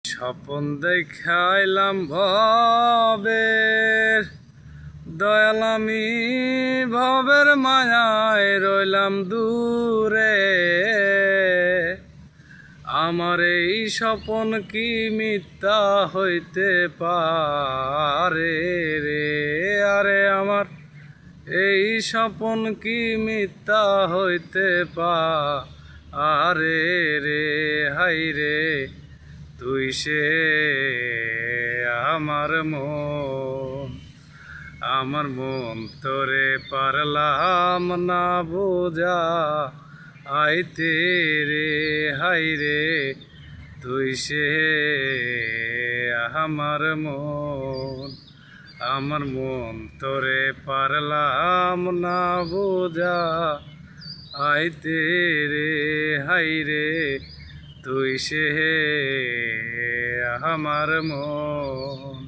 স্বপন দেখাইলাম ভবের দয়াল আমি ভবের মায়ায় রইলাম দূরে। আমার এই স্বপন কি মিথ্যা হইতে পারে রে? আরে আমার এই স্বপন কি মিথ্যা হইতে পারে রে? হাই রে তুই সে আমার মন তোরে পারলাম না বোঝা আইতে রে। হাই রে তুই সে আমার মন তোরে পারলাম না বোঝা আইতে রে। হাই রে তুই সে আমার মন।